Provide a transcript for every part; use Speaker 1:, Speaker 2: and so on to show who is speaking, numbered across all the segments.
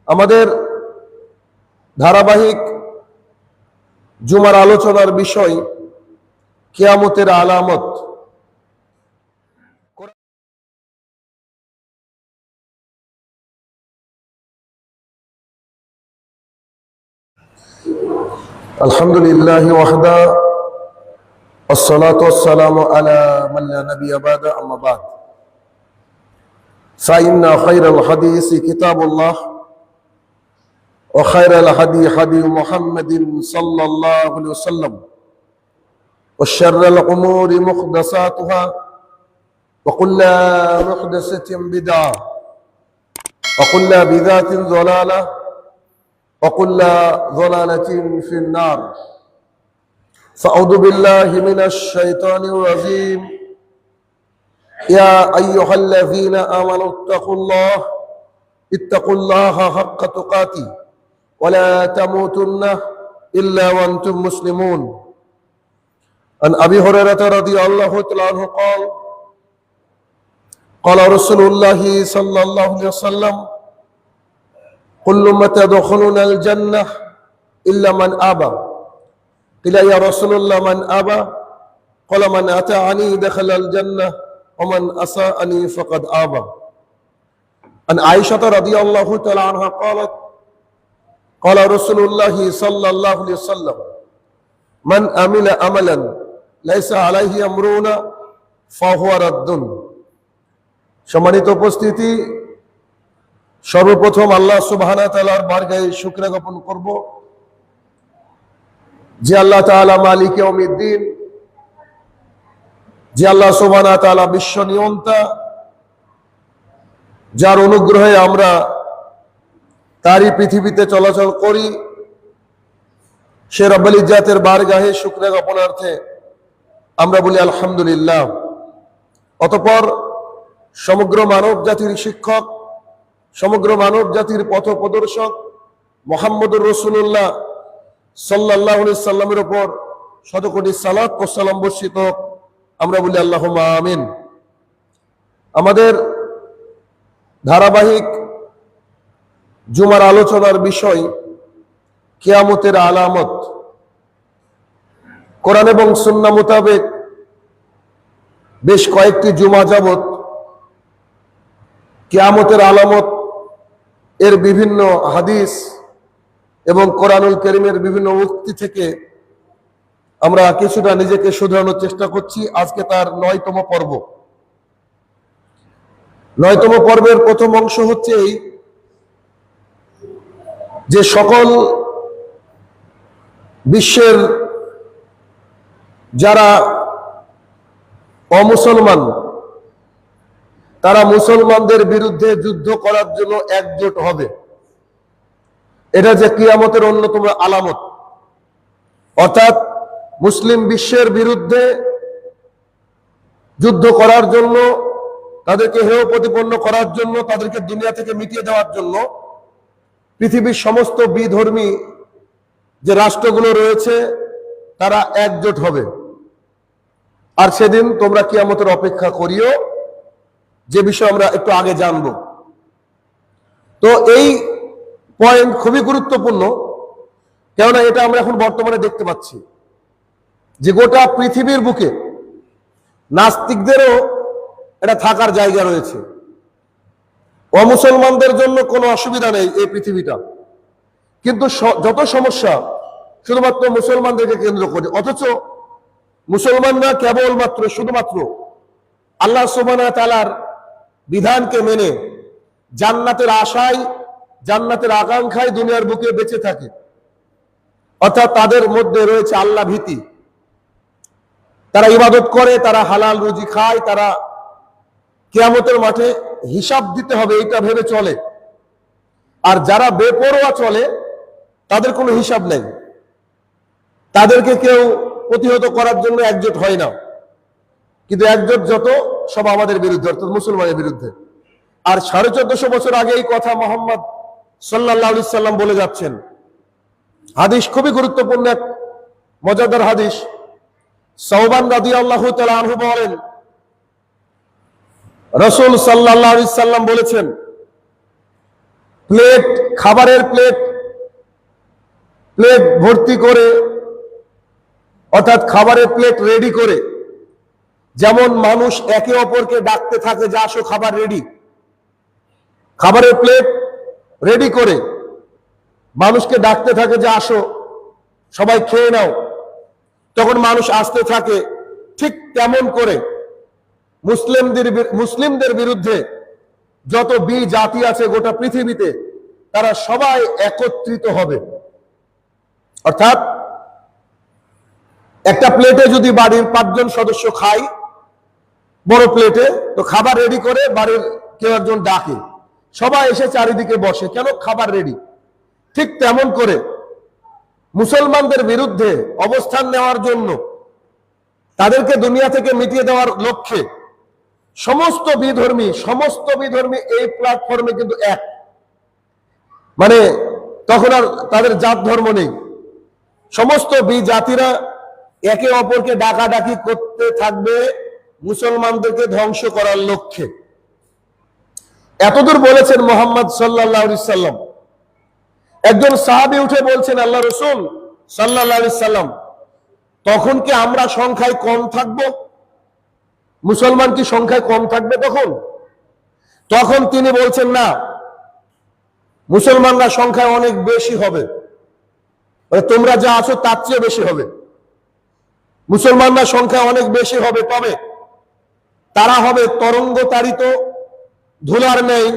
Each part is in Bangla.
Speaker 1: আমাদের ধারাবাহিক জুমার আলোচনার বিষয় কিয়ামতের আলামত। আলহামদুলিল্লাহ ওয়াহদা والصلاة والسلام على من لا نبي بعد أما بعد فإن خير الحديث كتاب الله وخير الهدي هدي محمد صلى الله عليه وسلم وشر الأمور محدثاتها وكل محدثة بدعة وكل بدعة ضلالة وكل ضلالة في النار فأعوذ بالله من الشيطان الرجيم يا أيها الذين آمنوا اتقوا الله حق تقاته ولا تموتن إلا وأنتم مسلمون عن أبي هريرة رضي الله تعالى عنه قال قال رسول الله صلى الله عليه وسلم كل ما تدخلون الجنة إلا من أبى قيل يا رسول الله من أبى قال من أطاعني دخل الجنة ومن أساءني فقد أبى عن عائشة رضي الله تعالى عنها قالت قال رسول الله صلى الله عليه وسلم من عمل عملا ليس عليه أمرنا فهو رد। সম্মানিত উপস্থিতি, সর্বপ্রথম আল্লাহ সুবহানাহু ওয়া তাআলার বারগাহে শুকরিয়া জ্ঞাপন করব যে আল্লাহ তাআলা মালিক ইয়াউমিদ্দিন, যে আল্লাহ সুবহানাহু ওয়া তাআলা বিশ্ব নিয়ন্তা, যার অনুগ্রহে আমরা তারই পৃথিবীতে চলাচল করি। সে রব্বুল ইজ্জাতের বারগাহে শুকরিয়া জ্ঞাপনার্থে আমরা বলি আলহামদুলিল্লাহ। অতঃপর সমগ্র মানব জাতির শিক্ষক, সমগ্র মানব জাতির পথ প্রদর্শক মুহাম্মদুর রাসূলুল্লাহ সাল্লাল্লাহু আলাইহি সাল্লামের উপর শতকোটি সালাত ও সালাম বর্ষিত হোক, আমরা বলি আল্লাহুম্মা আমিন। আমাদের ধারাবাহিক জুমার আলোচনার বিষয় কিয়ামতের আলামত। কোরআন এবং সুন্নাহ মোতাবেক বেশ কয়েকটি জুমা যাবত কিয়ামতের আলামত এর বিভিন্ন হাদিস এবং কোরআনুল কারীমের বিভিন্ন উক্তি থেকে আমরা কিছুটা নিজেকে শুধরানোর চেষ্টা করছি। আজকে তার ৯তম পর্ব। ৯তম পর্বের প্রথম অংশ হচ্ছে এই যে সকল বিশ্বের যারা অমুসলমান তারা মুসলমানদের বিরুদ্ধে যুদ্ধ করার জন্য একজোট হবে। এটা যে কিয়ামতের অন্যতম আলামত। অর্থাৎ মুসলিম বিশ্বের বিরুদ্ধে যুদ্ধ করার জন্য, তাদেরকে হেয় প্রতিপন্ন করার জন্য, তাদেরকে দুনিয়া থেকে মিটিয়ে দেওয়ার জন্য পৃথিবীর সমস্ত বিধর্মী যে রাষ্ট্রগুলো রয়েছে তারা একজোট হবে। আর সেদিন তোমরা কিয়ামতের অপেক্ষা করিও, যে বিষয় আমরা একটু আগে জানব। তো এই পয়েন্ট খুবই গুরুত্বপূর্ণ, কেননা এটা আমরা এখন বর্তমানে দেখতে পাচ্ছি যে গোটা পৃথিবীর বুকে নাস্তিকদেরও এটা থাকার জায়গা রয়েছে। অমুসলমানদের জন্য কোনো অসুবিধা নেই এই পৃথিবীটা, কিন্তু যত সমস্যা শুধুমাত্র মুসলমানদেরকে কেন্দ্র করে। অথচ মুসলমানরা কেবলমাত্র শুধুমাত্র আল্লাহ সুবহানাহু ওয়া তাআলার বিধানকে মেনে জান্নাতের আশায়, জান্নাতের আকাঙ্ক্ষায় দুনিয়ার বুকে বেঁচে থাকে। অর্থাৎ তাদের মধ্যে রয়েছে আল্লাহ ভীতি, তারা ইবাদত করে, তারা হালাল রুজি খায়, তারা কিয়ামতের মাঠে হিসাব দিতে হবে এটা ভেবে চলে। আর যারা বেপরোয়া চলে তাদের কোনো হিসাব নেই, তাদেরকে কেউ প্রতিহত করার জন্য একজোট হয় না। কিন্তু একজোট যত সব আমাদের বিরুদ্ধে, অর্থাৎ মুসলমানের বিরুদ্ধে। আর 1450 বছর আগে এই কথা মুহাম্মদ সাল্লাল্লাহু আলাইহি সাল্লাম বলে যাচ্ছেন। হাদিস খুবই গুরুত্বপূর্ণ, এক মজাদার হাদিস। সাওবান রাদিয়াল্লাহু তাআলা আনহু বলেন, রাসূল সাল্লাল্লাহু আলাইহি সাল্লাম বলেছেন, প্লেট, খাবারের প্লেট প্লেট ভর্তি করে, অর্থাৎ খাবারের প্লেট রেডি করে, যেমন মানুষ একে অপরকে ডাকতে থাকে যে আসো খাবার রেডি, খাবারের প্লেট রেডি করে মানুষকে ডাকতে থাকে যে আসো সবাই খেয়ে নাও, তখন মানুষ আসতে থাকে। ঠিক তেমন করে মুসলিমদের বিরুদ্ধে যত জাতি আছে গোটা পৃথিবীতে, তারা সবাই একত্রিত হবে। অর্থাৎ একটা প্লেটে যদি বাড়ির 5 জন সদস্য খায়, বড় প্লেটে, তো খাবার রেডি করে বাড়ির কেউ একজন ডাকে, সবাই এসে চারিদিকে বসে, কেন? খাবার রেডি। ঠিক তেমন করে মুসলমানদের বিরুদ্ধে অবস্থান নেওয়ার জন্য, তাদেরকে দুনিয়া থেকে মিটিয়ে দেওয়ার লক্ষ্যে সমস্ত বিধর্মী এই প্ল্যাটফর্মে কিন্তু এক, মানে তখন আর তাদের জাত ধর্ম নেই। সমস্ত জাতিরা একে অপরকে ডাকাডাকি করতে থাকবে মুসলমানদেরকে ধ্বংস করার লক্ষ্যে। এতদূর বলেছেন মুহাম্মদ সাল্লাল্লাহু আলাইহি সাল্লাম। একজন সাহাবী উঠে বলছেন, আল্লাহ রাসূল সাল্লাল্লাহু আলাইহি সাল্লাম, তখন কি আমরা সংখ্যায় কম থাকব? মুসলমান কি সংখ্যায় কম থাকবে তখন? তখন তিনি বলছেন, না, মুসলমানরা সংখ্যায় অনেক বেশি হবে, তোমরা যা আছো তার চেয়ে বেশি হবে। মুসলমানরা সংখ্যায় অনেক বেশি হবে, তবে তারা হবে তরঙ্গ তাড়িত ধুলার নেই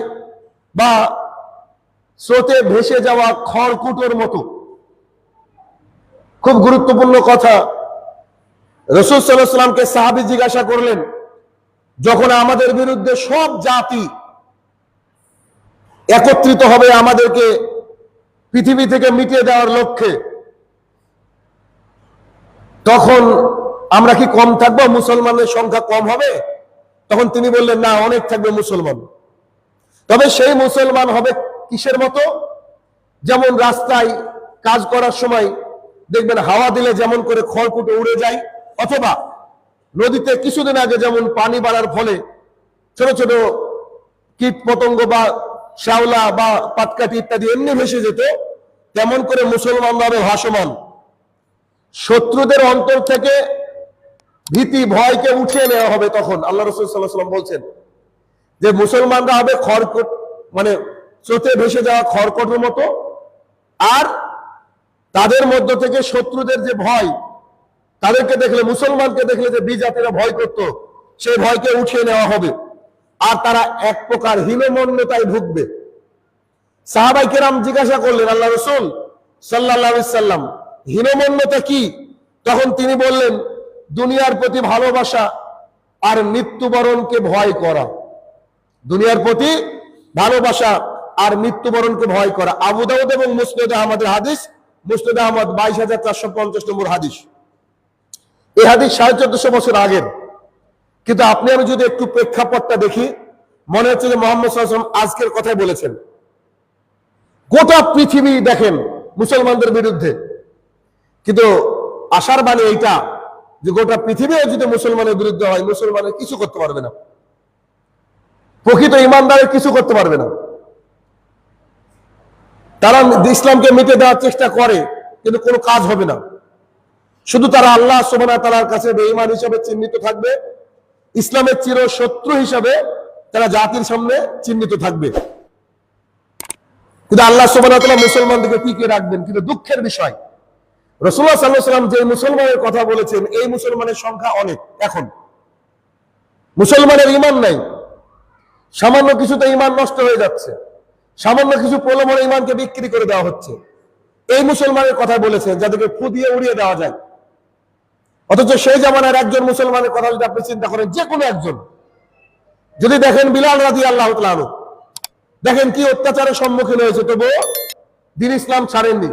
Speaker 1: বা স্রোতে ভেসে যাওয়া খড়কুটোর মতো। খুব গুরুত্বপূর্ণ কথা। রাসূল সাল্লাল্লাহু আলাইহি ওয়াসাল্লামকে সাহাবী জিজ্ঞাসা করলেন, যখন আমাদের বিরুদ্ধে সব জাতি একত্রিত হবে আমাদেরকে পৃথিবী থেকে মিটিয়ে দেওয়ার লক্ষ্যে, তখন আমরা কি কম থাকবো? মুসলমানের সংখ্যা কম হবে? তখন তিনি বললেন, না, অনেক থাকবে মুসলমান। তবে সেই মুসলমান হবে কিসের মতো? যেমন রাস্তায় কাজ করার সময় দেখবেন হাওয়া দিলে যেমন করে খড়কুটো উড়ে যায়, অথবা নদীতে কিছুদিন আগে যেমন পানি বাড়ার ফলে ছোট ছোট কীট পতঙ্গ বা শ্যাওলা বা পাটকাঠি ইত্যাদি এমনি ভেসে যেত, তেমন করে মুসলমানরা হবে ভাসমান। শত্রুদের অন্তর থেকে ভীতি ভয়কে উঠিয়ে নেওয়া হবে। তখন আল্লাহ রাসূল সাল্লাল্লাহু আলাইহি ওয়াসাল্লাম বলছেন যে মুসলমানরা হবে খড়কুট, মানে স্রোতে ভেসে যাওয়া খড়কুটোর মতো, আর তাদের মধ্য থেকে শত্রুদের যে ভয়, তাদেরকে দেখলে, মুসলমানকে দেখলে যে বিজাতিরা ভয় করত, সেই ভয়কে উঠিয়ে নেওয়া হবে, আর তারা এক প্রকার হীনমন্যতায় ভুগবে। সাহাবাই কেরাম জিজ্ঞাসা করলেন, আল্লাহ রাসূল সাল্লাল্লাহু আলাইহি সাল্লাম, হীনমন্যতা কি? তখন তিনি বললেন, দুনিয়ার প্রতি ভালোবাসা আর মৃত্যুবরণকে ভয় করা। দুনিয়ার প্রতি ভালোবাসা আর মৃত্যুবরণকে ভয় করা। আবু দাউদ এবং মুসনাদে আহমদের হাদিস, মুসনাদে আহমদ 22,450 নম্বর হাদিস। এই হাদিস 1450 বছর আগের, কিন্তু আপনি আমি যদি একটু প্রেক্ষাপটটা দেখি, মনে হচ্ছে যে মুহাম্মদ সাল্লাল্লাহু আলাইহি ওয়াসাল্লাম আজকের কথাই বলেছেন। গোটা পৃথিবী দেখেন মুসলমানদের বিরুদ্ধে, কিন্তু আশার বাণী এইটা যে গোটা পৃথিবীও যদি মুসলমানের বিরুদ্ধে হয়, মুসলমানের কিছু করতে পারবে না, প্রকৃত ইমানদারের কিছু করতে পারবে না। তারা ইসলামকে মিটে দেওয়ার চেষ্টা করে, কিন্তু কোনো কাজ হবে না। শুধু তারা আল্লাহ সুবহানাহু ওয়া তাআলার কাছে বেঈমান হিসেবে চিহ্নিত থাকবে, ইসলামের চির শত্রু হিসেবে তারা জাতির সামনে চিহ্নিত থাকবে। কিন্তু আল্লাহ সুবহানাহু ওয়া তাআলা মুসলমানদেরকে টিকিয়ে রাখবেন। কিন্তু দুঃখের বিষয়, রাসূলুল্লাহ সাল্লাল্লাহু আলাইহি ওয়াসাল্লাম যে মুসলমানের কথা বলেছেন, এই মুসলমানের সংখ্যা অনেক। এখন মুসলমানের ঈমান নাই, সামান্য কিছুতে ঈমান নষ্ট হয়ে যাচ্ছে, সামান্য কিছু প্রলোভনে ঈমানকে বিক্রি করে দেওয়া হচ্ছে। এই মুসলমানের কথা বলেছেন যাদেরকে ফু দিয়ে উড়িয়ে দেওয়া যায়। অথচ সেই জামানার একজন মুসলমানের কথা যদি আপনি চিন্তা করেন, যে কোনো একজন, যদি দেখেন বিলাল রাদিয়াল্লাহু তাআলা আনহু, দেখেন কি অত্যাচারের সম্মুখীন হয়েছে, তবুও দ্বীন ইসলাম ছাড়েননি।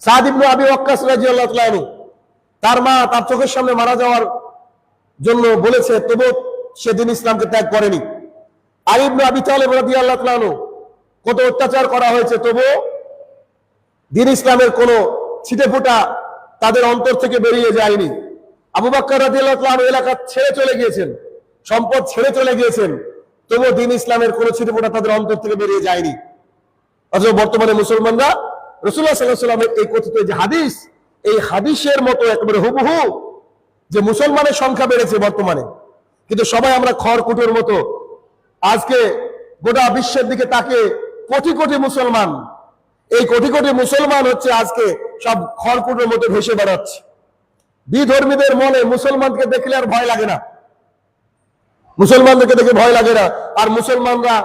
Speaker 1: সাদ ইবনে আবি ওয়াক্কাস রাদিয়াল্লাহু তাআলা আনহু, তার মা তার চোখের সামনে মারা যাওয়ার জন্য বলেছে, তবুও সে দ্বীন ইসলামকে ত্যাগ করেনি। আলী ইবনে আবি তালেব রাদিয়াল্লাহু তাআলা আনহু, কত অত্যাচার করা হয়েছে, তবুও দ্বীন ইসলামের কোনো ছিটেফোঁটা তাদের অন্তর থেকে বেরিয়ে যায়নি। আবু বকর রাদিয়াল্লাহু তাআলা আনহু এলাকা ছেড়ে চলে গিয়েছেন, সম্পদ ছেড়ে চলে গিয়েছেন, তবুও দ্বীন ইসলামের কোনো ছিটেফোঁটা তাদের অন্তর থেকে বেরিয়ে যায়নি। অথচ বর্তমানে মুসলমানরা রাসূলুল্লাহ সাল্লাল্লাহু আলাইহি ওয়াসাল্লামের এই কথিত যে হাদিস, এই হাদিসের মতো একেবারে হুবহু যে মুসলমানের সংখ্যা বেড়েছে বর্তমানে, কিন্তু সবাই আমরা খড়কুটোর মতো আজকে গোটা বিশ্বের দিকে তাকে কোটি কোটি মুসলমান, এই কোটি কোটি মুসলমান হচ্ছে আজকে সব খড়কুটোর মতো ভেসে বেড়াচ্ছে। বিধর্মীদের মনে মুসলমানকে দেখলে আর ভয় লাগে না, মুসলমানদেরকে দেখে ভয় লাগে না। আর মুসলমানরা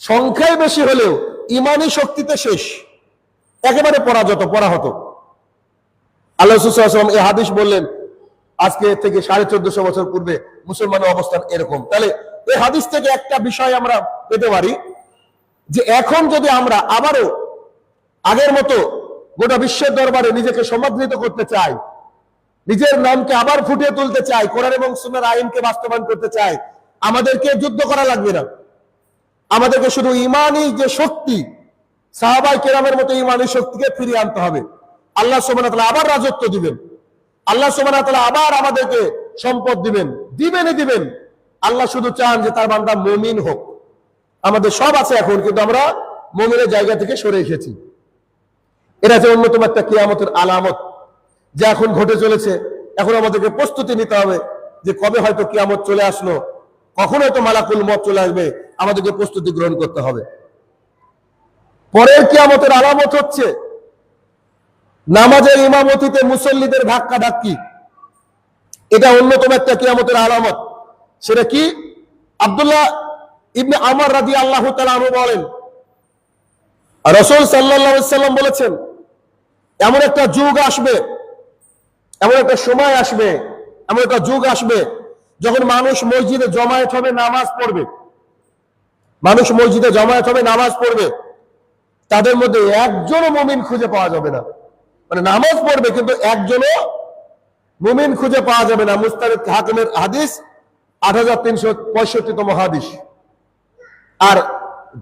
Speaker 1: সংখ্যায় বেশি হলেও ইমানি শক্তিতে শেষ, একেবারে পরাহত। আল্লাহ রাসূল সাল্লাল্লাহু আলাইহি ওয়াসাল্লাম এই হাদিস বললেন আজকে থেকে 1450 বছর পূর্বে মুসলমানের অবস্থান এরকম। তাহলে এই হাদিস থেকে একটা বিষয় আমরা পেতে পারি যে এখন যদি আমরা আবারও আগের মতো গোটা বিশ্বের দরবারে নিজেকে সমাদৃত করতে চাই, নিজের নামকে আবার ফুটিয়ে তুলতে চাই, কোরআন এবং সুন্নাহর আইনকে বাস্তবায়ন করতে চাই, আমাদেরকে যুদ্ধ করা লাগবে না। আমাদেরকে শুধু ইমানি যে শক্তি, সাহাবায়ে কেরামের মতো ইমানি শক্তিকে ফিরিয়ে আনতে হবে। আল্লাহ সুবহানাহু ওয়া তাআলা আবার রাজত্ব দিবেন, আল্লাহ সুবহানাহু ওয়া তাআলা আবার আমাদেরকে সম্পদ দিবেন। আল্লাহ শুধু চান যে তার বান্দা মুমিন হোক। আমাদের সব আছে এখন, কিন্তু আমরা মুমিনের জায়গা থেকে সরে এসেছি। এটা যে অন্যতম একটা কিয়ামতের আলামত যা এখন ঘটে চলেছে। এখন আমাদেরকে প্রস্তুতি নিতে হবে যে কবে হয়তো কিয়ামত চলে আসলো, কখন হয়তো মালাকুল মউত চলে আসবে, আমাদেরকে প্রস্তুতি গ্রহণ করতে হবে। পরের কিয়ামতের আলামত হচ্ছে নামাজের ইমামতিতে মুসল্লিদের ধাক্কা ধাক্কি। এটা অন্যতম একটা কিয়ামতের আলামত। সেটা কি? আব্দুল্লাহ ইবনে আমর রাদিয়াল্লাহু তাআলা আনহু বলেন, রাসূল সাল্লাল্লাহু আলাইহি ওয়াসাল্লাম বলেছেন, এমন একটা যুগ আসবে, এমন একটা সময় আসবে, এমন একটা যুগ আসবে যখন মানুষ মসজিদে জমায়েত হবে, নামাজ পড়বে। মানুষ মসজিদে জমায়েত হবে, নামাজ পড়বে, তাদের মধ্যে একজনও মুমিন খুঁজে পাওয়া যাবে না। মানে নামাজ পড়বে কিন্তু একজনও মুমিন খুঁজে পাওয়া যাবে না। মুস্তাদ হাকিমের হাদিস 8365তম হাদিস। আর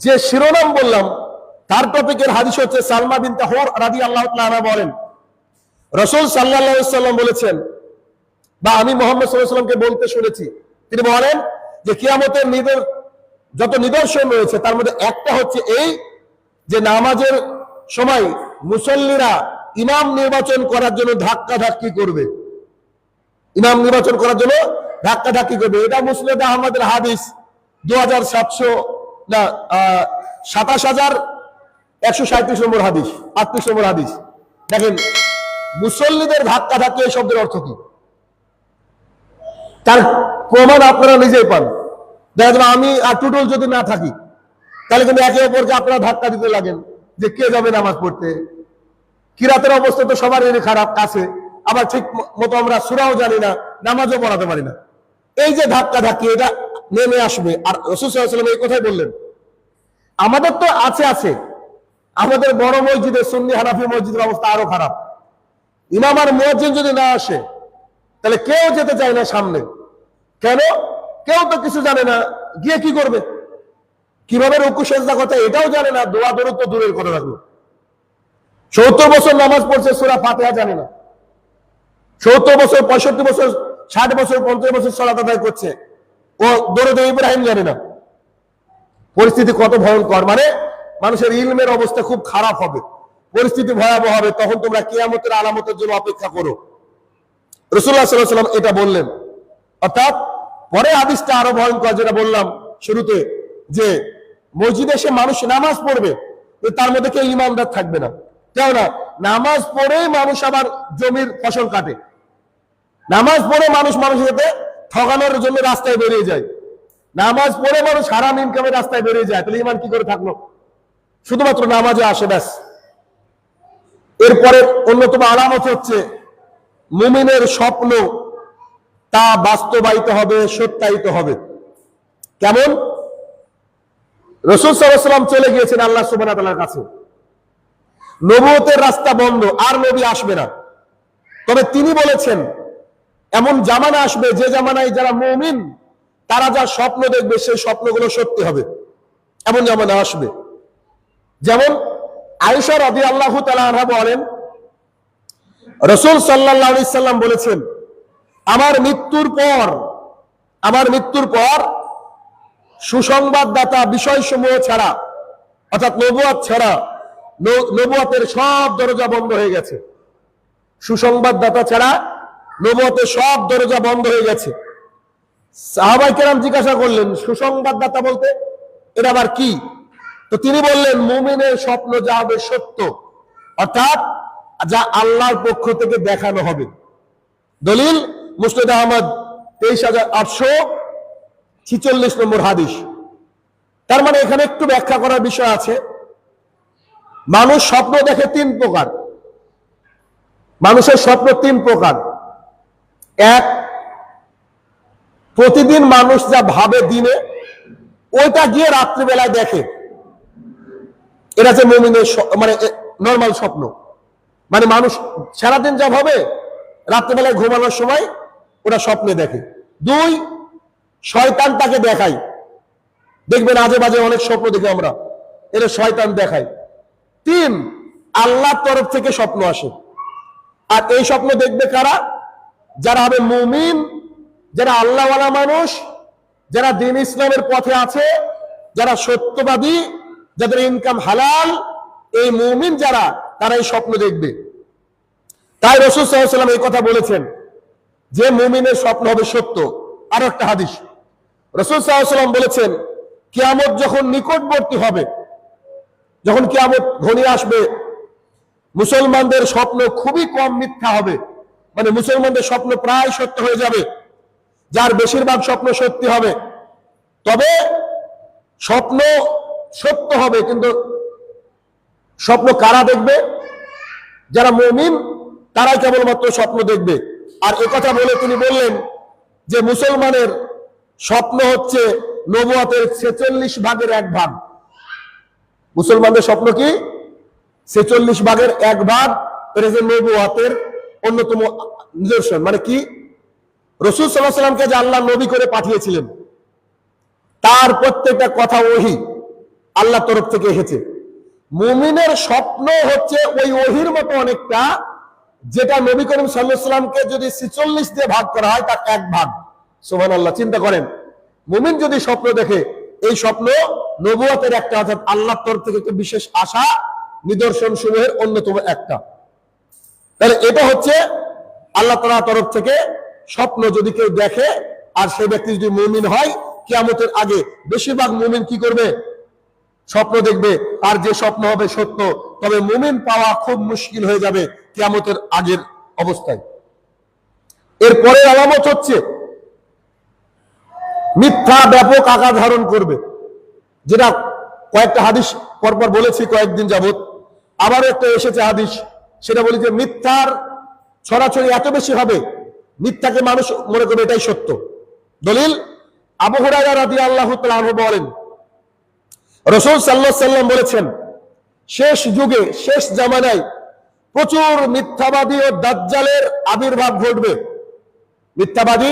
Speaker 1: যে শিরোনাম বললাম তার টপিকের হাদিস হচ্ছে সালমা বিনতে হুর রাদিয়াল্লাহু তাআলা আনহা বলেন, রাসূল সাল্লাল্লাহু আলাইহি ওয়াসাল্লাম বলেছেন, বা আমি মুহাম্মদ সাল্লাল্লাহু আলাইহি ওয়াসাল্লামকে বলতে শুনেছি, তিনি বলেন যে কিয়ামতের যত নিদর্শন রয়েছে তার মধ্যে একটা হচ্ছে এই যে নামাজের সময় মুসল্লিরা ইমাম নির্বাচন করার জন্য ধাক্কাধাক্কি করবে। ইমাম নির্বাচন করার জন্য ধাক্কাধাক্কি করবে। এটা মুসনাদ আহমদের হাদিস 27,137 নম্বর হাদিস, 38 নম্বর হাদিস। দেখেন মুসল্লিদের ধাক্কাধাক্কি এই শব্দের অর্থ কি, তার প্রমাণ আপনারা নিজেই পান। দেখা যাবে আমি আর টুটুল যদি না থাকি তাহলে কিন্তু একে অপরকে আপনারা ধাক্কা দিতে লাগেন যে কে যাবে নামাজ পড়তে। কিরাতের অবস্থা তো সবারই খারাপ কাছে, আবার ঠিক মতো আমরা সূরাও জানি না, নামাজও পড়াতে পারি না। এই যে ধাক্কা ধাক্কি এটা নেমে আসবে। আর রাসূল সাল্লাল্লাহু আলাইহি ওয়াসাল্লাম এই কথাই বললেন। আমাদের তো আছে আমাদের বড় মসজিদে সুন্নি হানাফি মসজিদের অবস্থা আরো খারাপ। ইমাম আর মুয়াজ্জিন যদি না আসে তাহলে কেউ যেতে চায় না সামনে। কেন? কেউ তো কিছু জানে না, গিয়ে কি করবে, কিভাবে রুকু সেজদা করতে এটাও জানে না, দোয়া দরুদ তো দূরের করে রাখলো। 70 বছর নামাজ পড়ছে, সূরা ফাতিহা জানে না। 70 বছর, 65 বছর, 60 বছর, 50 বছর সালাত আদায় করছে, ও দরুদ ইব্রাহিম জানে না। পরিস্থিতি কত ভয়ঙ্কর। মানে মানুষের ইলমের অবস্থা খুব খারাপ হবে, পরিস্থিতি ভয়াবহ হবে। তখন তোমরা কিয়ামতের আলামতের জন্য অপেক্ষা করো। রাসূলুল্লাহ সাল্লাল্লাহু আলাইহি ওয়াসাল্লাম এটা বললেন। অর্থাৎ পরে হাদিসটা আরো ভয়ঙ্কর, যেটা বললাম শুরুতে, যে মসজিদে এসে মানুষ নামাজ পড়বে, তার মধ্যে কেউ ইমানদার থাকবে না। কেননা নামাজ পড়েই মানুষ আবার জমির ফসল কাটে, নামাজ পড়ে মানুষ মানুষের সাথে ঠকানোর জন্য রাস্তায় বেরিয়ে যায়, নামাজ পড়ে মানুষ হারাম ইনকামের রাস্তায় বেরিয়ে যায়। তাহলে ইমান কি করে থাকলো? শুধুমাত্র নামাজে আসে, ব্যাস। এরপরে অন্যতম আলামত হচ্ছে মুমিনের স্বপ্ন তা বাস্তবায়িত হবে, সত্যায়িত হবে। কেমন? রাসূল সাল্লাল্লাহু আলাইহি ওয়াসাল্লাম চলে গিয়েছেন আল্লাহ সুবহানাহু ওয়া তাআলার কাছে, নবুয়তের রাস্তা বন্ধ, আর নবী আসবে না। তবে তিনি বলেছেন এমন জামানা আসবে যে জামানায় যারা মুমিন তারা যা স্বপ্ন দেখবে সেই স্বপ্নগুলো সত্যি হবে, এমন জামানা আসবে। যেমন আয়েশা রাদিয়াল্লাহু তাআলা আনহা বলেন, রাসূল সাল্লাল্লাহু আলাইহি সাল্লাম বলেছেন, আমার মৃত্যুর পর সুসংবাদদাতা বিষয়সমূহ ছাড়া অর্থাৎ নবুয়ত ছাড়া নবুয়তের সব দরজা বন্ধ হয়ে গেছে। সুসংবাদদাতা ছাড়া নবুয়তের সব দরজা বন্ধ হয়ে গেছে। সাহাবায়ে কেরাম জিজ্ঞাসা করলেন, সুসংবাদদাতা বলতে এটা আবার কি? তো তিনি বললেন, মুমিনের স্বপ্ন যা হবে সত্য, অর্থাৎ যা আল্লাহর পক্ষ থেকে দেখানো হবে। দলিল মুসনাদ আহমদ ২৩,৮৪৬ নম্বর হাদিস। তার মানে এখানে একটু ব্যাখ্যা করার বিষয় আছে। মানুষ স্বপ্ন দেখে তিন প্রকার। মানুষের স্বপ্ন তিন প্রকার। এক, প্রতিদিন মানুষ যা ভাবে দিনে, ওইটা গিয়ে রাত্রিবেলায় দেখে। এটা হচ্ছে মুমিনের মানে নর্মাল স্বপ্ন। মানে মানুষ সারাদিন যা ভাবে রাত্রিবেলায় ঘুমানোর সময় ওটা স্বপ্নে দেখে। দুই, শয়তান তাকে দেখায়। দেখবেন আজে বাজে অনেক স্বপ্ন দেখি আমরা, এটা শয়তান দেখায়। তিন, আল্লাহর তরফ থেকে স্বপ্ন আসে। আর এই স্বপ্ন দেখবে কারা? যারা হবে মুমিন, যারা আল্লাহওয়ালা মানুষ, যারা দ্বীন ইসলামের পথে আছে, যারা সত্যবাদী, যাদের ইনকাম হালাল, এই মুমিন যারা, তারা এই স্বপ্ন দেখবে। তাই রাসূল সাল্লাল্লাহু আলাইহি ওয়াসাল্লাম এই কথা বলেছেন যে মুমিনের স্বপ্ন হবে সত্য। আর একটা হাদিস রাসূল সাল্লাল্লাহু আলাইহি ওয়াসাল্লাম বলেছেন, কিয়ামত যখন নিকটবর্তী হবে, যখন কিয়ামত ঘনিয়ে আসবে, মুসলমানদের স্বপ্ন খুবই কম মিথ্যা হবে। মানে মুসলমানদের স্বপ্ন প্রায় সত্য হয়ে যাবে, যার বেশিরভাগ স্বপ্ন সত্যি হবে। তবে স্বপ্ন সত্য হবে, কিন্তু স্বপ্ন কারা দেখবে? যারা মুমিন, তারাই কেবলমাত্র স্বপ্ন দেখবে। আর একথা বলে তিনি বললেন যে মুসলমানের স্বপ্ন হচ্ছে নবুয়তের ৪৬ ভাগের ১ ভাগ। মুসলমানদের স্বপ্ন কি? ৪৬ ভাগের ১ ভাগ। এটা যে নবুয়তের অন্যতম নিদর্শন। মানে কি? রাসূল সাল্লাল্লাহু আলাইহি ওয়াসাল্লামকে যে আল্লাহ নবী করে পাঠিয়েছিলেন, তার প্রত্যেকটা কথা ওহী আল্লাহর তরফ থেকে এসেছে। মুমিনের স্বপ্ন হচ্ছে ওই ওহীর মতো অনেকটা, যেটা নবী করিম সাল্লাল্লাহু আলাইহি ওয়াসাল্লামকে যদি ৪৬ দিয়ে ভাগ করা হয় তার ১ ভাগ। সুবহানাল্লাহ। চিন্তা করেন, মুমিন যদি স্বপ্ন দেখে, এই স্বপ্ন নবুয়তের একটা, অর্থাৎ আল্লাহর তরফ থেকে একটা বিশেষ আশা, নিদর্শন সমূহের অন্যতম একটা। তাহলে এটা হচ্ছে আল্লাহ তাআলার তরফ থেকে স্বপ্ন যদি কেউ দেখে, আর সেই ব্যক্তি যদি মুমিন হয়, কিয়ামতের আগে বেশিরভাগ মুমিন কি করবে? স্বপ্ন দেখবে। আর যে স্বপ্ন হবে সত্য, তবে মুমিন পাওয়া খুব মুশকিল হয়ে যাবে কিয়ামতের আগের অবস্থায়। এরপরে আলামত হচ্ছে মিথ্যা ব্যাপক আকার ধারণ করবে, যেটা কয়েকটা হাদিস পরপর বলেছি কয়েকদিন যাবত। আবার একটা এসেছে হাদিস, সেটা বলি যে মিথ্যার ছড়াছড়ি এত বেশি হবে, মিথ্যাকে মানুষ মনে করবে এটাই সত্য। দলিল আবু হুরায়রা রাদিয়াল্লাহু তাআলা আনহু বলেন, রাসূল সাল্লাল্লাহু আলাইহি ওয়াসাল্লাম বলেছেন, শেষ যুগে, শেষ জামানায় প্রচুর মিথ্যাবাদী ও দাজ্জালের আবির্ভাব ঘটবে। মিথ্যাবাদী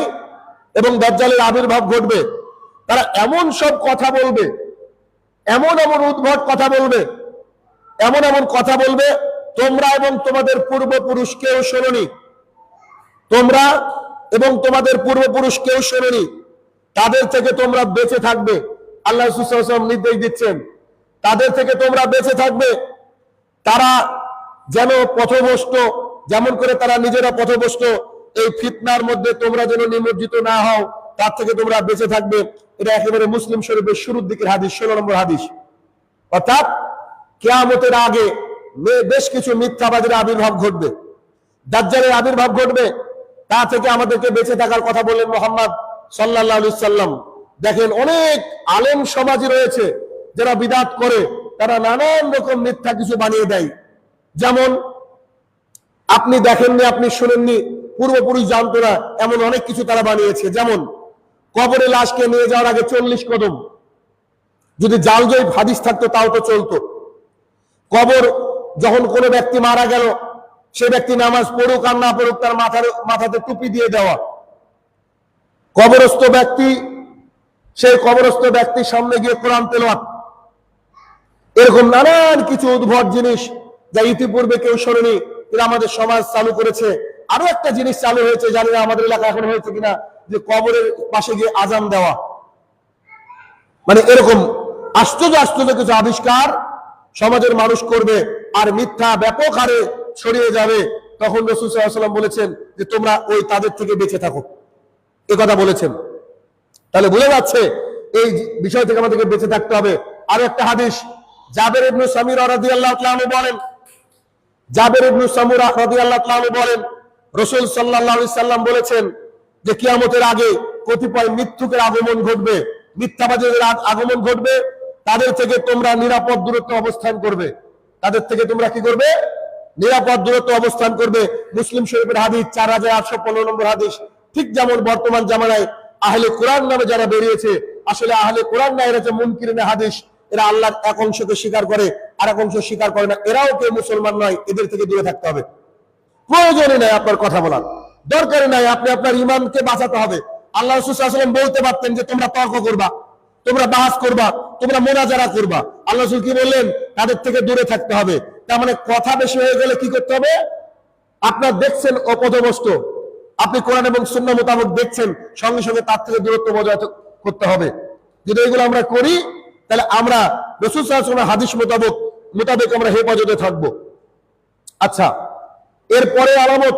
Speaker 1: এবং দাজ্জালের আবির্ভাব ঘটবে। তারা এমন সব কথা বলবে, এমন এমন উদ্ভট কথা বলবে, এমন এমন কথা বলবে, তোমরা এবং তোমাদের পূর্বপুরুষ কেউ শোনোনি। তোমরা এবং তোমাদের পূর্বপুরুষ কেউ শোনোনি। তাদের থেকে তোমরা বেঁচে থাকবে। আল্লাহ রাসূল সাল্লাল্লাহু আলাইহি ওয়াসাল্লাম নির্দেশ দিচ্ছেন, তাদের থেকে তোমরা বেঁচে থাকবে। তারা যেন পথভ্রষ্ট, যেমন করে তারা নিজেরা পথভ্রষ্ট, এই ফিতনার মধ্যে তোমরা যেন নিমজ্জিত না হও, তার থেকে তোমরা বেঁচে থাকবে। এটা একেবারে মুসলিম শরীফের শুরুর দিকের হাদিস, 16 নম্বর হাদিস। অর্থাৎ কিয়ামতের আগে বেশ কিছু মিথ্যাবাদীর আবির্ভাব ঘটবে, দাজ্জালের আবির্ভাব ঘটবে। তা থেকে আমাদেরকে বেঁচে থাকার কথা বললেন মুহাম্মদ সাল্লাল্লাহু আলাইহি ওয়াসাল্লাম। দেখেন, অনেক আলেম সমাজে রয়েছে যারা বিদআত করে, তারা নানান রকম মিথ্যা কিছু বানিয়ে দেয়। যেমন আপনি দেখেননি, আপনি শুনেননি, পূর্বপুরুষ জানতো না, এমন অনেক কিছু তারা বানিয়েছে। যেমন কবরে লাশকে নিয়ে যাওয়ার আগে 40 কদম, যদি জাল জয়ী হাদিস থাকতো তাও তো চলতো। কবর যখন কোনো ব্যক্তি মারা গেল, সে ব্যক্তি নামাজ পড়ুক আর না পড়ুক, তার মাথাতে টুপি দিয়ে দেওয়া। কবরস্থ ব্যক্তি, সেই কবরস্থ ব্যক্তির সামনে গিয়ে কোরআন তেলাওয়াত। এরকম নানান কিছু উদ্ভট জিনিস যা ইতিপূর্বে কেউ শোনেনি, এরা আমাদের সমাজ চালু করেছে। আরো একটা জিনিস চালু হয়েছে, জানি না আমাদের এলাকা এখন হয়েছে কিনা, যে কবরের পাশে গিয়ে আজান দেওয়া। মানে এরকম আশ্চর্য আশ্চর্য কিছু আবিষ্কার সমাজের মানুষ করবে আর মিথ্যা ব্যাপক হারে ছড়িয়ে যাবে, তখন রাসূল সাল্লাল্লাহু আলাইহি ওয়াসাল্লাম বলেছেন যে তোমরা ওই তাদের থেকে বেঁচে থাকো, এ কথা বলেছেন। তাহলে বোঝা যাচ্ছে এই বিষয় থেকে আমাদেরকে বেঁচে থাকতে হবে। আর একটা হাদিস, জাবের ইবনে সামিরা রাদিয়াল্লাহু তাআলা আনহু বলেন, জাবের ইবনে সামিরা রাদিয়াল্লাহু তাআলা আনহু বলেন রাসূল সাল্লাল্লাহু আলাইহি সাল্লাম বলেছেন যে কিয়ামতের আগে কতিপয় মিথ্যুকের আগমন ঘটবে, মিথ্যাবাদীদের আগমন ঘটবে, তাদের থেকে তোমরা নিরাপদ দূরত্ব অবস্থান করবে, তাদের থেকে তোমরা কি করবে? নিরাপদ দূরত্ব অবস্থান করবে। মুসলিম শরীফের হাদিস 4815 নম্বর হাদিস। ঠিক যেমন বর্তমান জামানায় আহলে কোরআন নামে যারা বেরিয়েছে, আসলে আহলে কোরআন না, এরা যে মুনকিরিনে হাদিস, এরা আল্লাহর এক অংশকে স্বীকার করে আর এক অংশ স্বীকার করে না, এরাও কেউ মুসলমান নয়, এদের থেকে দূরে থাকতে হবে। প্রয়োজনই নাই আপনার কথা বলার, দরকারই নাই, আপনি আপনার ইমানকে বাঁচাতে হবে। আল্লাহ রাসূল সাল্লাল্লাহু আলাইহি ওয়াসাল্লাম বলতে পারতেন যে তোমরা তর্ক করবা, তোমরা বাহাস করবা, তোমরা মোনাজারা করবা। আল্লাহ রাসূল কি বললেন? তাদের থেকে দূরে থাকতে হবে। তার মানে কথা বেশি হয়ে গেলে কি করতে হবে? আপনার দেখছেন অপথভ্রষ্ট, আপনি কোরআন এবং সুন্নাহ মোতাবেক দেখছেন, সঙ্গে সঙ্গে তার থেকে দূরত্ব বজায় করতে হবে। যদি এগুলো আমরা করি, তাহলে আমরা রাসূল সাল্লাল্লাহু আলাইহি ওয়াসাল্লাম হাদিস মোতাবেক আমরা হেফাজতে থাকবো। আচ্ছা, এরপরে আলামত,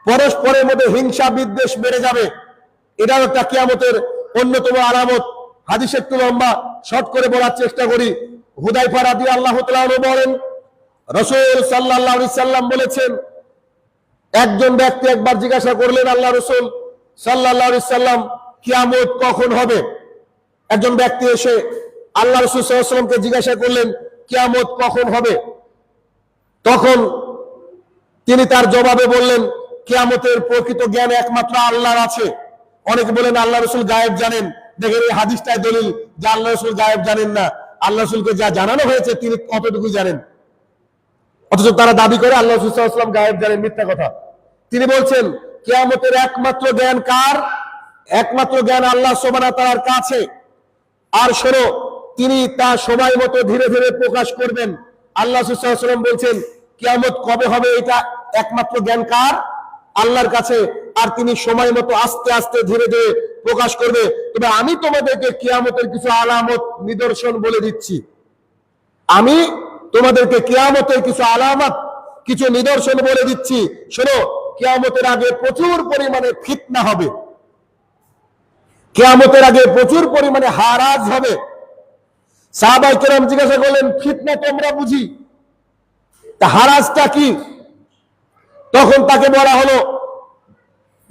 Speaker 1: পরস্পরের মধ্যে হিংসা বিদ্বেষ বেড়ে যাবে, এটাও একটা কিয়ামতের অন্যতম আলামত। হাদিস একটু লম্বা, শর্ট করে বলার চেষ্টা করি। হুদাইফা রাদিয়াল্লাহু তাআলা আনহু বলেন রাসূল সাল্লাল্লাহু আলাইহি সাল্লাম বলেছেন, একজন ব্যক্তি একবার জিজ্ঞাসা করলেন আল্লাহ রাসূল সাল্লাল্লাহু আলাইহি সাল্লাম, কিয়ামত কখন হবে? একজন ব্যক্তি এসে আল্লাহ রাসূল সাল্লাল্লাহু আলাইহি সাল্লামকে জিজ্ঞাসা করলেন কিয়ামত কখন হবে? তখন তিনি তার জবাবে বললেন, কিয়ামতের প্রকৃত জ্ঞান একমাত্র আল্লাহর আছে। অনেকে বলেন আল্লাহ রাসূল গায়েব জানেন। দেখেন এই হাদিসটাই দলিল যে আল্লাহ রাসূল গায়েব জানেন না, আল্লাহ রাসূলকে যা জানানো হয়েছে তিনি কতটুকু জানেন। অথচ তারা দাবি করে আল্লাহ রাসূল সাল্লাল্লাহু আলাইহি ওয়াসাল্লাম গায়েব জানেন, মিথ্যা কথা। তিনি বলছেন কিয়ামতের একমাত্র জ্ঞান কার? একমাত্র জ্ঞান আল্লাহ সুবহানাহু ওয়া তাআলার কাছে। আর শোনো, তিনি তা সময় মতো ধীরে ধীরে প্রকাশ করবেন। আল্লাহ রাসূল সাল্লাল্লাহু আলাইহি ওয়াসাল্লাম বলছেন কিয়ামত কবে হবে এটা একমাত্র জ্ঞান কার? আল্লাহর কাছে। আর তিনি সময় মতো আস্তে আস্তে ধীরে ধীরে প্রকাশ করবে। তবে আমি তোমাদেরকে কিয়ামতের কিছু আলামত নিদর্শন বলে দিচ্ছি, আমি তোমাদেরকে কিয়ামতের কিছু আলামত, কিছু নিদর্শন বলে দিচ্ছি। শোনো, কিয়ামতের আগে প্রচুর পরিমাণে ফিতনা হবে, কিয়ামতের আগে প্রচুর পরিমাণে হারাজ হবে। সাহাবায়ে কেরাম জিজ্ঞাসা করলেন, ফিতনা তো আমরা বুঝি, তা হারাজটা কি? তখন তাকে বলা হলো,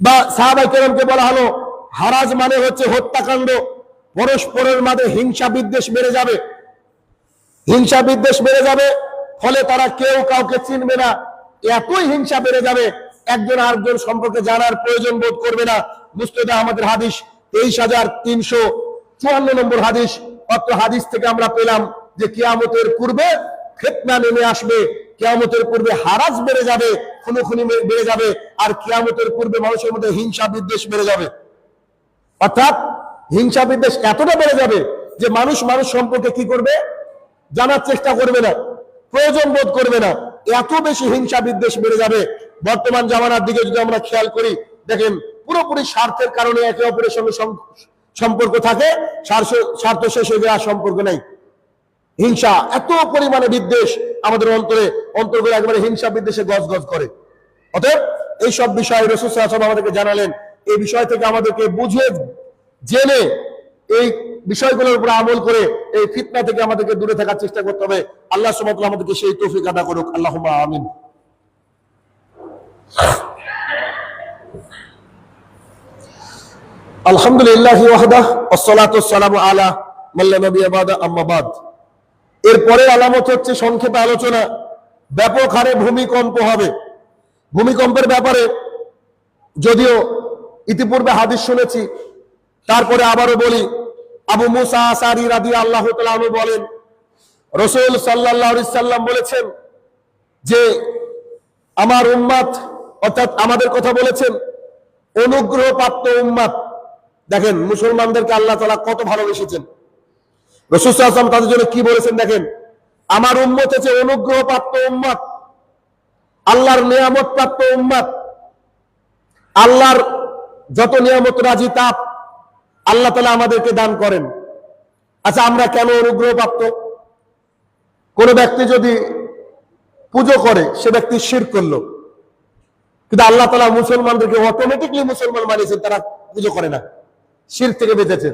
Speaker 1: বা সাহাবায়ে কেরামকে বলা হলো, হারাজ মানে হচ্ছে হত্যাকাণ্ড, পরস্পরের মাঝে হিংসা বিদ্বেষ বেড়ে যাবে, হিংসা বিদ্বেষ বেড়ে যাবে, ফলে তারা কেউ কাউকে চিনবে না, এতই হিংসা বেড়ে যাবে, একজন আরেকজন সম্পর্কে জানার প্রয়োজন বোধ করবে না। মুসনাদে আহমদের হাদিস 23,354 নম্বর হাদিস। অত্র হাদিস থেকে আমরা পেলাম যে কিয়ামতের পূর্বে ফিতনা নেমে আসবে, কিয়ামতের পূর্বে হারাজ বেড়ে যাবে, খুনোখুনি বেড়ে যাবে, আর কিয়ামতের পূর্বে মানুষের মধ্যে হিংসা বিদ্বেষ বেড়ে যাবে। অর্থাৎ হিংসা বিদ্বেষ এতটা বেড়ে যাবে যে মানুষ মানুষ সম্পর্কে কি করবে? জানার চেষ্টা করবে না, প্রয়োজন বোধ করবে না, এত বেশি হিংসা বিদ্বেষ বেড়ে যাবে। বর্তমান জামানার দিকে যদি আমরা খেয়াল করি, দেখেন পুরোপুরি স্বার্থের কারণে একে অপরের সঙ্গে সম্পর্ক থাকে, স্বার্থ শেষ হয়ে গেলে আর সম্পর্ক নেই। হিংসা, এত পরিমাণে বিদ্বেষ আমাদের অন্তর্গত একবারে হিংসা বিদ্বেষে গজগজ করে। অতএব এইসব বিষয় রাসূল সাল্লাল্লাহু আলাইহি ওয়াসাল্লাম আমাদেরকে জানালেন, এই বিষয় থেকে আমাদেরকে বুঝে জেনে এই বিষয়গুলোর উপর আমল করে এই ফিতনা থেকে আমাদেরকে দূরে থাকার চেষ্টা করতে হবে। আল্লাহ সুবহানাহু ওয়া তাআলা আমাদেরকে সেই তৌফিক আদা করুক। আল্লাহুম্মা আমিন। আলহামদুলিল্লাহি ওয়াহদাহু ওয়াসসালাতু ওয়াসসালামু আলা মান লা নাবিয়্যা বা'দা, আম্মা বা'দ। এরপরে আলামত হচ্ছে সংক্ষেপে আলোচনা, ব্যাপক হারে ভূমিকম্প হবে। ভূমিকম্পের ব্যাপারে যদিও ইতিপূর্বে হাদিস শুনেছি, তারপরে আবারও বলি। আবু মুসা আশআরী রাদিয়াল্লাহু তাআলা আনহু বলেন রাসূল সাল্লাল্লাহু আলাইহি সাল্লাম বলেছেন যে আমার উম্মত, অর্থাৎ আমাদের কথা বলেছেন, অনুগ্রহপ্রাপ্ত উম্মত। দেখেন মুসলমানদেরকে আল্লাহ তাআলা কত ভালোবেসেছেন। রাসূল সাল্লাল্লাহু আলাইহি ওয়াসাল্লাম তাদের জন্য কি বলেছেন দেখেন, আমার উম্মত হচ্ছে অনুগ্রহপ্রাপ্ত উম্মত, আল্লাহর নিয়ামত প্রাপ্ত উম্মত। আল্লাহর যত নিয়ামত রাজি তা আল্লাহ তাআলা আমাদেরকে দান করেন। আচ্ছা, আমরা কেন অনুগ্রহ প্রাপ্ত? কোন ব্যক্তি যদি পুজো করে সে ব্যক্তি শিরক করলো, কিন্তু আল্লাহ তাআলা মুসলমানদেরকে অটোমেটিকলি মুসলমান বানিয়েছেন, তারা পুজো করে না, শিরক থেকে বেঁচেছে।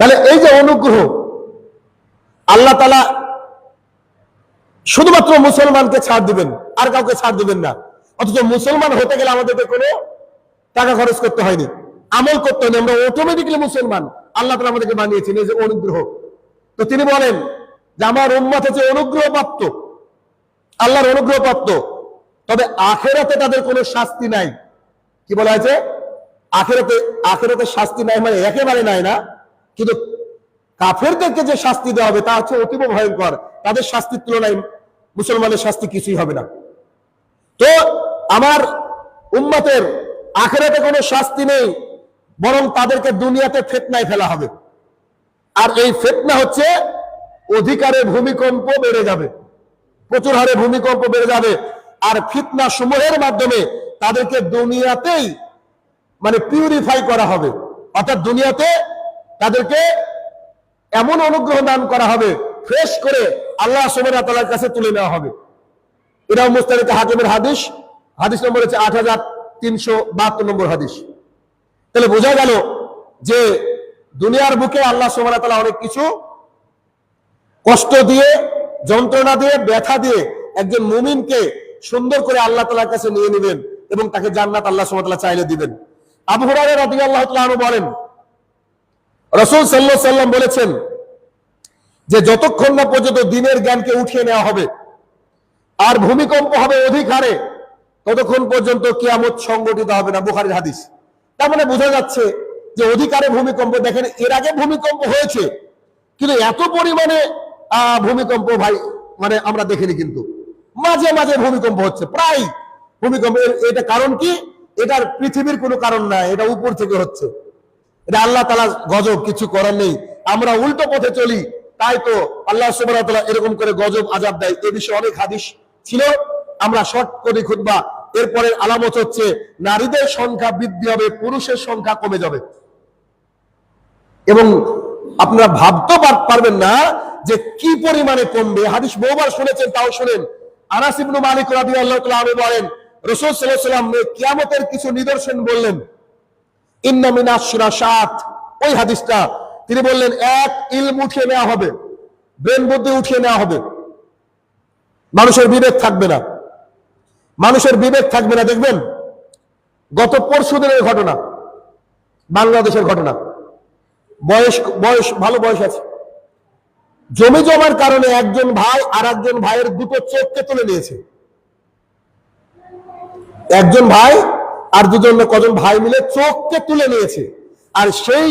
Speaker 1: তাহলে এই যে অনুগ্রহ, আল্লাহ তাআলা শুধুমাত্র মুসলমানকে ছাড় দিবেন, আর কাউকে ছাড় দিবেন না। অথচ মুসলমান হতে গেলে আমাদেরকে কোনো টাকা খরচ করতে হয়নি, আমল করতে হয়নি, আমরা অটোমেটিকলি মুসলমান। আল্লাহ তাআলা আমাদেরকে বানিয়েছেন, এই যে অনুগ্রহ। তো তিনি বলেন যে আমার উম্মত হচ্ছে অনুগ্রহ প্রাপ্ত, আল্লাহর অনুগ্রহ প্রাপ্ত, তবে আখিরাতে তাদের কোনো শাস্তি নাই। কি বলা হয়েছে? আখিরাতে শাস্তি নাই, মানে একেবারে নাই না, কিন্তু কাফেরদেরকে যে শাস্তি দেওয়া হবে তা হচ্ছে অতীব ভয়ঙ্কর। তাদের শাস্তির তুলনায় মুসলমানের শাস্তি কিছুই হবে না। তো আমার উম্মতের আখিরাতে কোনো শাস্তি নেই, বরং তাদেরকে দুনিয়াতে ফিতনায় ফেলা হবে। আর এই ফিতনা হচ্ছে অধিকারে ভূমিকম্প বেড়ে যাবে, প্রচুর হারে ভূমিকম্প বেড়ে যাবে। আর ফিতনা সমূহের মাধ্যমে তাদেরকে দুনিয়াতেই মানে পিউরিফাই করা হবে, অর্থাৎ দুনিয়াতে তাদেরকে এমন অনুগ্রহ দান করা হবে, ফ্রেশ করে আল্লাহ সুবহানাহু ওয়া তাআলার কাছে তুলে নেওয়া হবে। এটাও মুস্তাদরাক হাকিমের হাদিস, হাদিস নম্বর হচ্ছে 8372 নম্বর হাদিস। তাহলে বোঝা গেল যে দুনিয়ার বুকে আল্লাহ সুবহানাহু ওয়া তাআলা অনেক কিছু কষ্ট দিয়ে, যন্ত্রণা দিয়ে, ব্যথা দিয়ে একজন মুমিনকে সুন্দর করে আল্লাহ তাআলার কাছে নিয়ে নেবেন এবং তাকে জান্নাত আল্লাহ সুবহানাহু ওয়া তাআলা চাইলে দিবেন। আবু হুরায়রা রাদিয়াল্লাহু তাআলা আনহু বলেন, রাসূল সাল্লাল্লাহু আলাইহি ওয়াসাল্লাম বলেছেন যে যতক্ষণ না পর্যন্ত দ্বীনের জ্ঞানকে উঠিয়ে নেওয়া হবে আর ভূমিকম্প হবে অধিক হারে, ততক্ষণ পর্যন্ত কিয়ামত সংগঠিত হবে না। বুখারীর হাদিস। তার মানে বোঝা যাচ্ছে যে অধিকারে ভূমিকম্প, দেখেন এর আগে ভূমিকম্প হয়েছে, কিন্তু এত পরিমাণে ভূমিকম্প ভাই মানে আমরা দেখিনি, কিন্তু মাঝে মাঝে ভূমিকম্প হচ্ছে, প্রায় ভূমিকম্প। এটা কারণ কি? এটার পৃথিবীর কোনো কারণ নাই, এটা উপর থেকে হচ্ছে, এটা আল্লাহ তাআলা গজব, কিছু করার নেই। আমরা উল্টো পথে চলি, তাই তো আল্লাহ সুবহানাহু ওয়া তাআলা এরকম করে গজব আযাব দেয়। এই বিষয়ে অনেক হাদিস ছিল, আমরা শর্ট করে খুতবা। এরপরে আলামত হচ্ছে নারীদের সংখ্যা বৃদ্ধি হবে, পুরুষের সংখ্যা কমে যাবে। এবং আপনারা ভাবতে পারবেন না যে কি পরিমাণে কমবে। হাদিস বহুবার শুনেছেন, তাও শুনেন। আনাস ইবনে মালিক রাদিয়াল্লাহু তাআলা আনহু বলেন, রাসূল সাল্লাল্লাহু আলাইহি ওয়াসাল্লাম কিয়ামতের কিছু নিদর্শন বললেন। ইন্না মিনাশ শিরাশাত, ওই হাদিসটা তিনি বললেন, এক, ইলম উঠিয়ে নেওয়া হবে, ব্রেন বুদ্ধি উঠিয়ে নেওয়া হবে, মানুষের বিবেক থাকবে না, মানুষের বিবেক থাকবে না। দেখবেন গত পরশুদিনের ঘটনা, বাংলাদেশের ঘটনা, বয়স ভালো বয়স আছে, জমি জমার কারণে একজন ভাই আর একজন ভাইয়ের দুটো চোখকে তুলে নিয়েছে। একজন ভাই আর দুজন কজন ভাই মিলে চোখকে তুলে নিয়েছে। আর সেই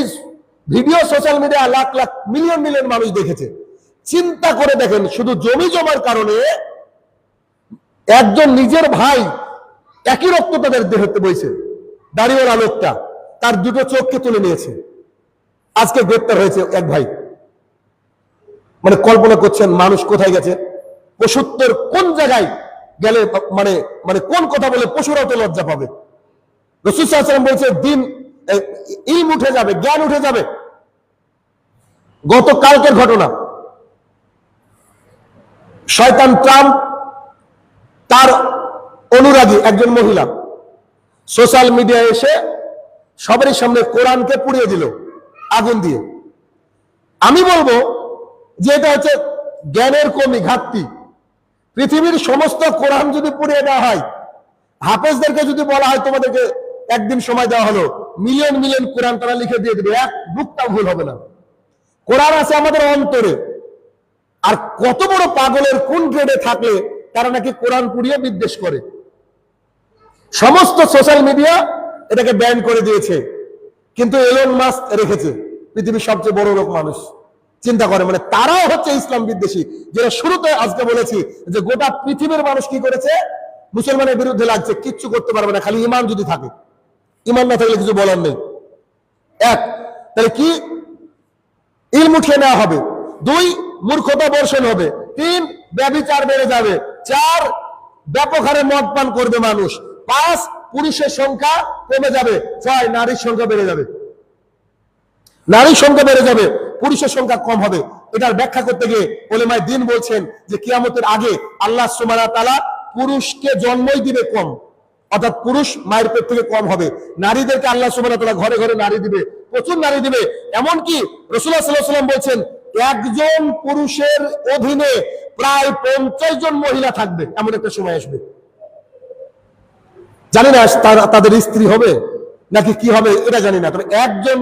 Speaker 1: video social media lakh lakh million million মানুষ দেখেছে। চিন্তা করে দেখেন, শুধু জমি জমার কারণে একজন নিজের ভাই, একই রক্ত তাদের দেহতে বইছে, দাড়িওয়ালা লোকটা তার দুটো চোখকে তুলে নিয়েছে। আজকে গ্রেপ্তার হয়েছে এক ভাই। মানে কল্পনা করছেন মানুষ কোথায় গেছে, পশুত্বের কোন জায়গায় গেলে মানে মানে কোন কথা বলে পশুরাও তো লজ্জা পাবে। রাসূল সাল্লাল্লাহু আলাইহি ওয়াসাল্লাম বলছে দিন ইলম উঠে যাবে, জ্ঞান উঠে যাবে। গতকালকের ঘটনা, শয়তান ট্রাম্প তার অনুরাগী একজন মহিলা সোশ্যাল মিডিয়ায় এসে সবারই সামনে কোরআনকে পুড়িয়ে দিল আগুন দিয়ে। আমি বলবো যে এটা হচ্ছে জ্ঞানের কমি, ঘাটতি। পৃথিবীর সমস্ত কোরআন যদি পুড়িয়ে দেওয়া হয়, হাফেজদেরকে যদি বলা হয় তোমাদেরকে একদিন সময় দেওয়া হলো, মিলিয়ন মিলিয়ন কোরআন তারা লিখে দিয়ে দেবে, এক বুকটা ভুল হবে না। কোরআন আছে আমাদের অন্তরে। আর কত বড় পাগলের কোন গ্রেডে থাকলে তারা নাকি কোরআন পুড়িয়ে বিদ্বেষ করে। সমস্ত সোশ্যাল মিডিয়া এটাকে ব্যান করে দিয়েছে, কিন্তু এলন মাস্ক রেখেছে, পৃথিবীর সবচেয়ে বড় লোক মানুষ। চিন্তা করে, মানে তারাও হচ্ছে ইসলাম বিদ্বেষী। যেটা শুরুতে আজকে বলেছি যে গোটা পৃথিবীর মানুষ কি করেছে, মুসলমানের বিরুদ্ধে লাগছে, কিচ্ছু করতে পারবে না, খালি ঈমান যদি থাকে। ঈমান না থাকলে কিছু বলার নেই। এক, তাহলে কি ইলম উঠিয়ে নেওয়া হবে। দুই, মূর্খতা বর্ষণ হবে। তিন, ব্যভিচার বেড়ে যাবে। চার, ব্যাপক হারে মদ পান করবে মানুষ। পাঁচ, পুরুষের সংখ্যা কমে যাবে। ছয়, নারীর সংখ্যা বেড়ে যাবে। নারীর সংখ্যা বেড়ে যাবে, পুরুষের সংখ্যা কম হবে। এটার ব্যাখ্যা করতে গিয়ে উলামায়ে দ্বীন বলছেন যে কিয়ামতের আগে আল্লাহ সুবহানাহু ওয়া তাআলা পুরুষকে জন্মই দিবে কম, অর্থাৎ পুরুষ মায়ের পেট থেকে কম হবে। নারীদেরকে আল্লাহ সুবহানাহু ওয়া তাআলা ঘরে ঘরে নারী দিবে, প্রচুর নারী দিবে। এমনকি রাসূলুল্লাহ সাল্লাল্লাহু আলাইহি ওয়াসাল্লাম বলছেন একজন পুরুষের অধীনে প্রায় 50 জন মহিলা থাকবে, এমন একটা সময় আসবে। জানি না তাদের স্ত্রী হবে নাকি কি হবে এটা জানি না, তবে একজন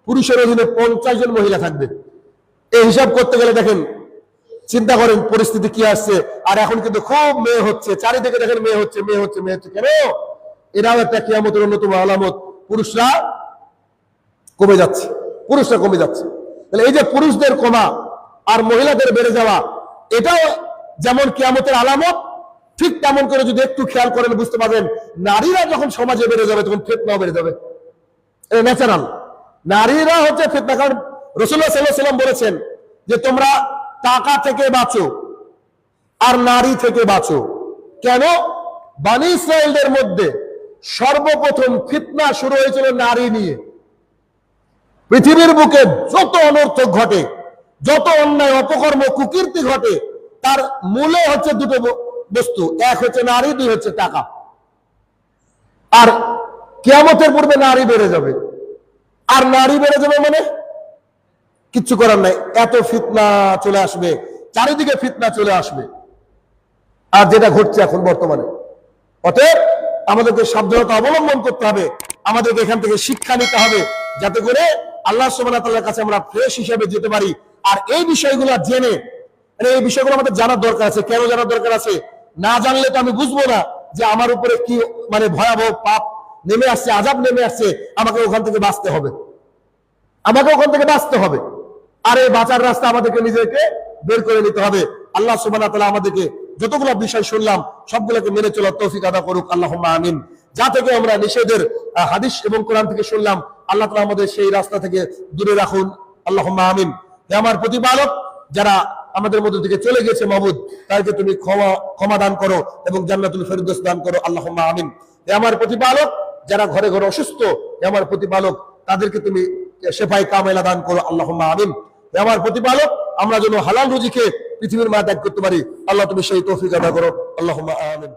Speaker 1: পুরুষের অধীনে 50 জন মহিলা থাকবে। এই হিসাব করতে গেলে দেখেন, চিন্তা করেন পরিস্থিতি কি আসছে। আর এখন কিন্তু খুব মেয়ে হচ্ছে, চারিদিকে দেখেন মেয়ে হচ্ছে মেয়ে হচ্ছে মেয়ে হচ্ছে। কেন? এরাও একটা কিয়ামতের অন্যতম আলামত। পুরুষরা কমে যাচ্ছে, পুরুষরা কমে যাচ্ছে। তাহলে এই যে পুরুষদের কমা আর মহিলাদের বেড়ে যাওয়া, এটাও যেমন কিয়ামতের আলামত, ঠিক তেমন করে যদি একটু খেয়াল করেন বুঝতে পারবেন নারীরা যখন সমাজে বেড়ে যাবে তখন ফিতনাও বেড়ে যাবে। এটা ন্যাচারাল। নারীরা হচ্ছে ফিতনা। কারণ রাসূলুল্লাহ সাল্লাল্লাহু আলাইহি ওয়াসাল্লাম বলেছেন যে তোমরা টাকা থেকে বাঁচো আর নারী থেকে বাঁচো। কেন? বনী ইসরাঈলদের মধ্যে সর্বপ্রথম ফিতনা শুরু হয়েছিল নারী নিয়ে। পৃথিবীর বুকে যত অনর্থক ঘটে, যত অন্যায় অপকর্ম কুকীর্তি ঘটে, তার মূলে হচ্ছে দুটো বস্তু, এক হচ্ছে নারী, দুই হচ্ছে টাকা। আর কিয়ামতের পূর্বে নারী বেড়ে যাবে। আর নারী বেড়ে যাবে মানে কিচ্ছু করার নাই, এত ফিতনা চলে আসবে, চারিদিকে ফিতনা চলে আসবে। আর যেটা ঘটছে এখন বর্তমানে, অতএব আমাদেরকে সাবধানতা অবলম্বন করতে হবে, আমাদেরকে এখান থেকে শিক্ষা নিতে হবে, যাতে করে আল্লাহ সুবহানাহু ওয়া তাআলার কাছে আমরা ফ্রেশ হিসেবে যেতে পারি। আর এই বিষয়গুলো জেনে, এই বিষয়গুলো আমাদের জানার দরকার আছে। কেন জানার দরকার আছে? না জানলে তো আমি বুঝবো না যে আমার উপরে কি মানে ভয়াবহ পাপ নেমে আসছে, আযাব নেমে আসছে, আমাকে ওখান থেকে বাঁচতে হবে, আমাকে ওখান থেকে বাঁচতে হবে। আর এই বাঁচার রাস্তা আমাদেরকে নিজেকে বের করে নিতে হবে। আল্লাহ সুবহানাহু ওয়া তাআলা আমাদেরকে যতগুলো বিষয় শুনলাম সবগুলোকে মেনে চলার তৌফিক আদা করুক, আল্লাহুম্মা আমিন। যা থেকে আমরা নিষেধের হাদিস এবং কোরআন থেকে শুনলাম, আল্লাহ তাআলা আমাদের সেই রাস্তা থেকে দূরে রাখুন, আল্লাহুম্মা আমিন। হে আমার প্রতিপালক, যারা আমাদের মধ্য থেকে চলে গেছে মাবুদ, তাদেরকে তুমি ক্ষমা দান করো এবং জান্নাতুল ফেরদৌস দান করো, আল্লাহুম্মা আমিন। হে আমার প্রতিপালক, যারা ঘরে ঘরে অসুস্থ, হে আমার প্রতিপালক, তাদেরকে তুমি শেফায়ে কামেলা দান করো, আল্লাহুম্মা আমিন। হে আমার প্রতিপালক, আমরা যেন হালাল রুজি খেয়ে পৃথিবীর মায়া ত্যাগ করতে পারি, আল্লাহ তুমি সেই তৌফিক আদা করো, আল্লাহুম্মা আমিন।